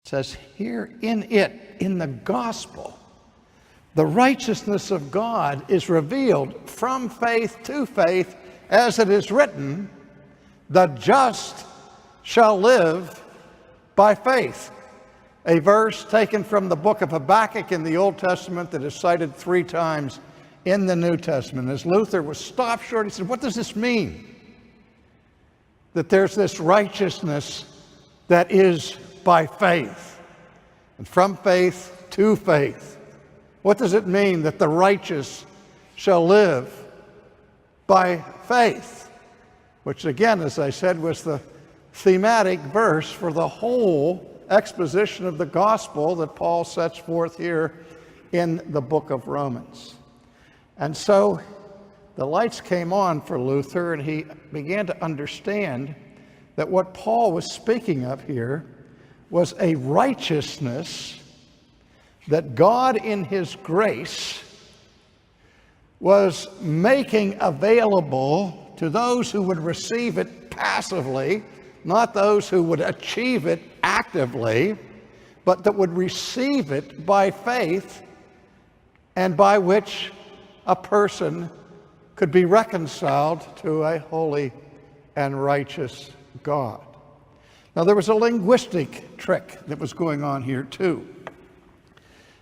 says here in it, in the gospel, the righteousness of God is revealed from faith to faith, as it is written, the just shall live by faith. A verse taken from the book of Habakkuk in the Old Testament that is cited 3 times in the New Testament. As Luther was stopped short, he said, what does this mean? That there's this righteousness that is by faith, and from faith to faith. What does it mean that the righteous shall live by faith? Which again, as I said, was the thematic verse for the whole exposition of the gospel that Paul sets forth here in the book of Romans. And so the lights came on for Luther, and he began to understand that what Paul was speaking of here was a righteousness that God in his grace was making available to those who would receive it passively, not those who would achieve it actively, but that would receive it by faith, and by which a person could be reconciled to a holy and righteous God. Now, there was a linguistic trick that was going on here too,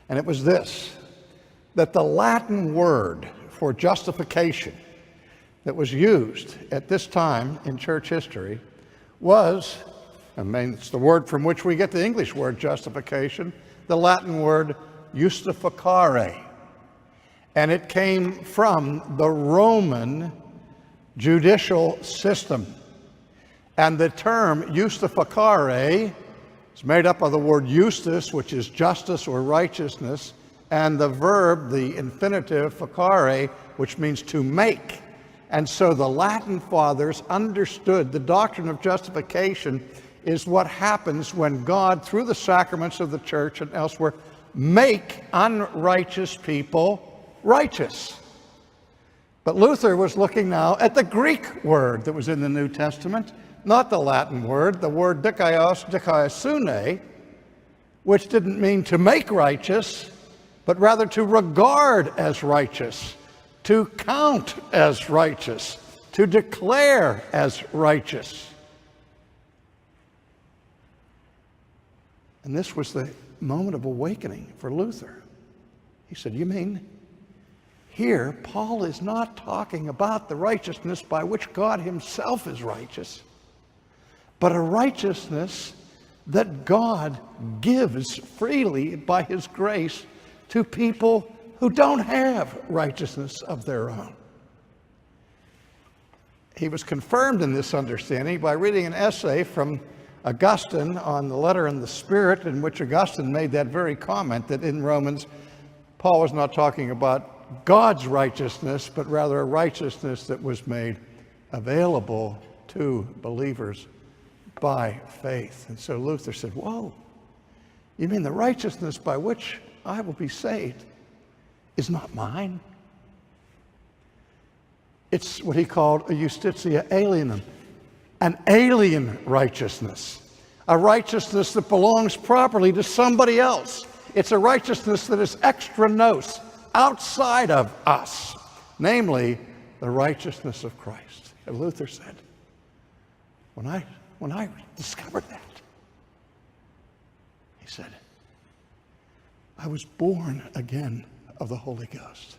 and it was this, that the Latin word for justification that was used at this time in church history was, it's the word from which we get the English word justification, the Latin word justificare. And it came from the Roman judicial system. And the term justificare is made up of the word justus, which is justice or righteousness, and the verb, the infinitive, facere, which means to make. And so the Latin fathers understood the doctrine of justification is what happens when God, through the sacraments of the church and elsewhere, make unrighteous people righteous. But Luther was looking now at the Greek word that was in the New Testament, not the Latin word, the word dikaiosune, which didn't mean to make righteous, but rather to regard as righteous, to count as righteous, to declare as righteous. And this was the moment of awakening for Luther. He said, you mean here Paul is not talking about the righteousness by which God himself is righteous, but a righteousness that God gives freely by his grace to people who don't have righteousness of their own. He was confirmed in this understanding by reading an essay from Augustine on the letter in the Spirit, in which Augustine made that very comment that in Romans, Paul was not talking about God's righteousness, but rather a righteousness that was made available to believers by faith. And so Luther said, whoa, you mean the righteousness by which I will be saved is not mine? It's what he called a justitia alienum, an alien righteousness, a righteousness that belongs properly to somebody else. It's a righteousness that is extra nos, outside of us, namely the righteousness of Christ. And Luther said, when I discovered that, he said, I was born again of the Holy Ghost.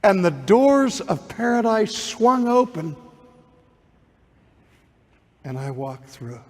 And the doors of paradise swung open, and I walked through.